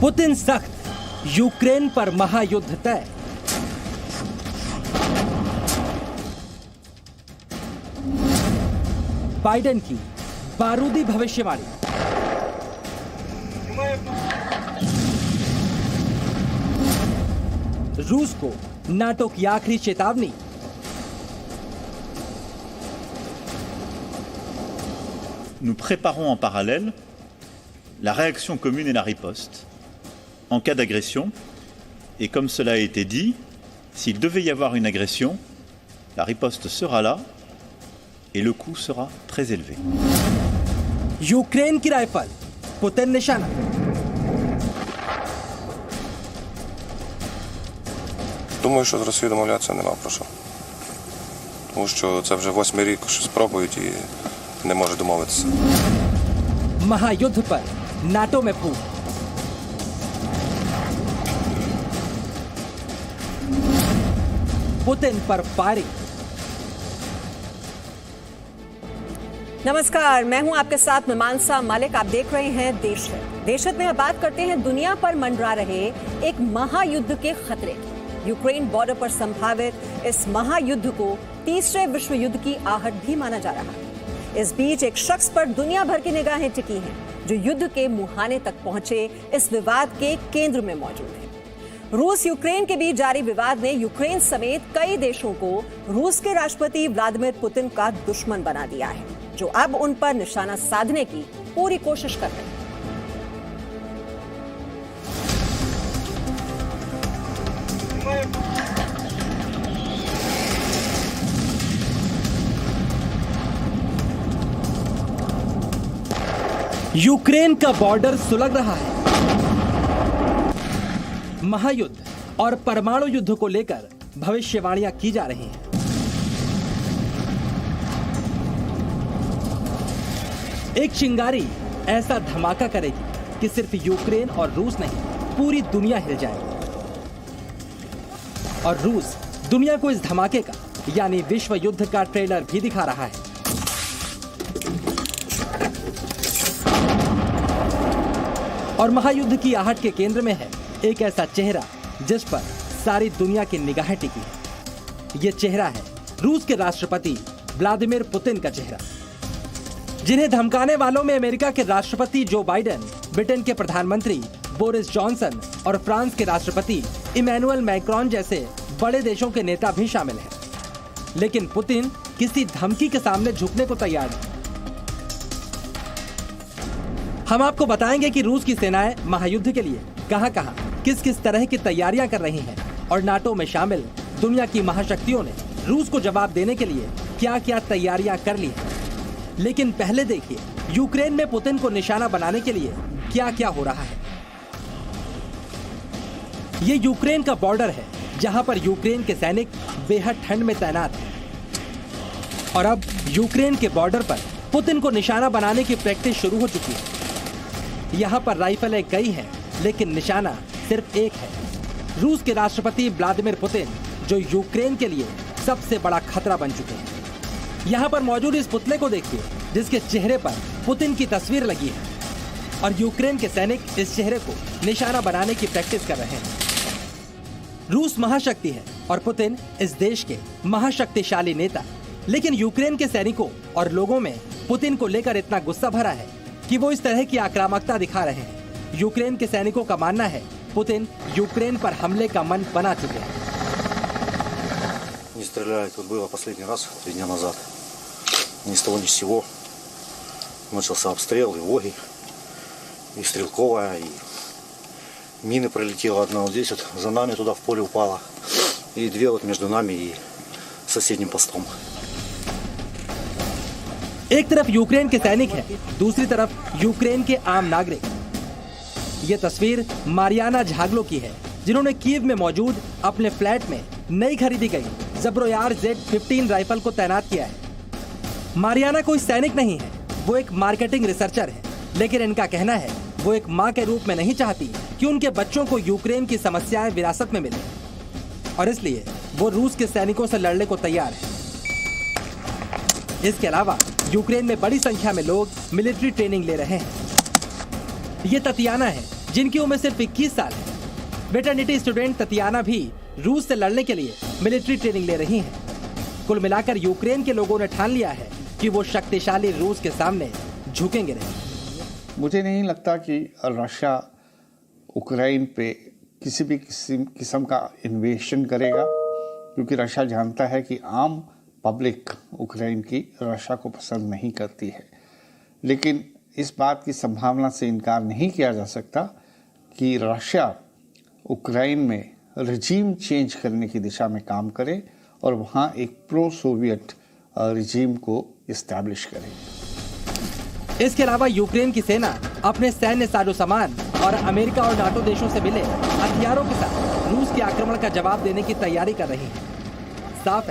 Putin सख्त, Ukraine पर महायुद्ध तय। बाइडेन की बारूदी भविष्यवाणी। रूस को नाटो की आखिरी चेतावनी। Nous préparons en parallèle la réaction commune et la riposte en cas d'agression. Et comme cela a été dit, s'il devait y avoir une agression, la riposte sera là et le coût sera très élevé. Ukraine की rifle, Putin निशाना। Думаю, що з Росією домовлятися нема про що. Тому що це вже 8-й рік, що спробують і не можуть домовитися. महायुद्ध पर NATO में फूट। Putin पर firing. नमस्कार, मैं हूं आपके साथ मीमांसा मालिक। आप देख रहे हैं देशहित। देशहित में अब बात करते हैं दुनिया पर मंडरा रहे एक महायुद्ध के खतरे की। यूक्रेन बॉर्डर पर संभावित इस महायुद्ध को तीसरे विश्व युद्ध की आहट भी माना जा रहा है। इस बीच एक शख्स पर दुनिया भर की निगाहें टिकी हैं, जो युद्ध के मुहाने तक पहुंचे इस विवाद के केंद्र में मौजूद है। रूस यूक्रेन के बीच जारी विवाद ने यूक्रेन समेत कई देशों को रूस के राष्ट्रपति व्लादिमीर पुतिन का दुश्मन बना दिया है, जो अब उन पर निशाना साधने की पूरी कोशिश कर रहे हैं। यूक्रेन का बॉर्डर सुलग रहा है। महायुद्ध और परमाणु युद्ध को लेकर भविष्यवाणियां की जा रही हैं। एक चिंगारी ऐसा धमाका करेगी कि सिर्फ यूक्रेन और रूस नहीं, पूरी दुनिया हिल जाएगी। और रूस दुनिया को इस धमाके का यानी विश्व युद्ध का ट्रेलर भी दिखा रहा है। और महायुद्ध की आहट के केंद्र में है एक ऐसा चेहरा जिस पर सारी दुनिया की निगाहें टिकी है। ये चेहरा है रूस के राष्ट्रपति व्लादिमीर पुतिन का चेहरा, जिन्हें धमकाने वालों में अमेरिका के राष्ट्रपति जो बाइडेन, ब्रिटेन के प्रधानमंत्री बोरिस जॉनसन और फ्रांस के राष्ट्रपति इमैनुअल मैक्रोन जैसे बड़े देशों के नेता भी शामिल हैं। लेकिन पुतिन किसी धमकी के सामने झुकने को तैयार नहीं। हम आपको बताएंगे कि रूस की सेनाएं महायुद्ध के लिए कहां-कहां, किस-किस तरह की तैयारियां कर रही हैं और नाटो में शामिल दुनिया की महाशक्तियों ने रूस को जवाब देने के लिए क्या-क्या तैयारियां कर ली हैं। लेकिन पहले देखिए यूक्रेन में पुतिन को निशाना बनाने के लिए क्या-क्या हो रहा है। ये यूक्रेन का बॉर्डर है, जहां पर यूक्रेन के सैनिक बेहद ठंड में तैनात हैं। और अब यूक्रेन के बॉर्डर पर पुतिन को निशाना बनाने की प्रैक्टिस शुरू हो चुकी है। यहाँ पर राइफलें कई हैं, लेकिन निशाना सिर्फ एक है, रूस के राष्ट्रपति व्लादिमीर पुतिन, जो यूक्रेन के लिए सबसे बड़ा खतरा बन चुके हैं। यहाँ पर मौजूद इस पुतले को देखिए, जिसके चेहरे पर पुतिन की तस्वीर लगी है। और यूक्रेन के सैनिक इस चेहरे को निशाना बनाने की प्रैक्टिस कर रहे हैं। रूस महाशक्ति है और पुतिन इस देश के महाशक्तिशाली नेता। लेकिन यूक्रेन के सैनिकों और लोगों में पुतिन को लेकर इतना गुस्सा भरा है कि वो इस तरह की आक्रामकता दिखा रहे हैं। यूक्रेन के सैनिकों का मानना है पुतिन यूक्रेन पर हमले का मन बना चुके हैं। Не стреляли, тут было последний раз 3 дня назад. Ни с того ни с сего. Начался обстрел, и воги, и стрелковая, и мины пролетела одна вот здесь вот за нами туда в поле упала, и 2 вот между нами и соседним постом. एक तरफ यूक्रेन के सैनिक हैं, दूसरी तरफ यूक्रेन के आम नागरिक। ये तस्वीर मारियाना झागलो की है, जिन्होंने कीव में मौजूद अपने फ्लैट में नई खरीदी गई ज़ब्रोयार Z-15 राइफल को तैनात किया है। मारियाना कोई सैनिक नहीं है, वो एक मार्केटिंग रिसर्चर है। लेकिन इनका कहना है वो एक माँ के रूप में नहीं चाहती कि उनके बच्चों को यूक्रेन की समस्याएं विरासत में मिले, और इसलिए वो रूस के सैनिकों से लड़ने को तैयार है। इसके अलावा यूक्रेन में बड़ी संख्या में लोग मिलिट्री ट्रेनिंग ले रहे हैं। ये ततियाना है, जिनकी उम्र सिर्फ 21 साल है। वेटरनिटी स्टूडेंट ततियाना भी रूस से लड़ने के लिए मिलिट्री ट्रेनिंग ले रही हैं। कुल मिलाकर यूक्रेन के लोगों ने ठान लिया है कि वो शक्तिशाली रूस के सामने झुकेंगे नहीं। मुझे नहीं लगता कि रशिया उक्रेन पे किसी भी किस्म का इन्वेशन करेगा, क्योंकि रशिया जानता है कि आम पब्लिक उक्रेन की रशिया को पसंद नहीं करती है। लेकिन इस बात की संभावना से इनकार नहीं किया जा सकता कि रशिया उक्रेन में रिजीम चेंज करने की दिशा में काम करे और वहाँ एक प्रो सोवियत रिजीम को इस्टेब्लिश करे। इसके अलावा यूक्रेन की सेना अपने सैन्य साजो सामान और अमेरिका और नाटो देशों से मिले हथियारों के साथ रूस के आक्रमण का जवाब देने की तैयारी कर रही है। साफ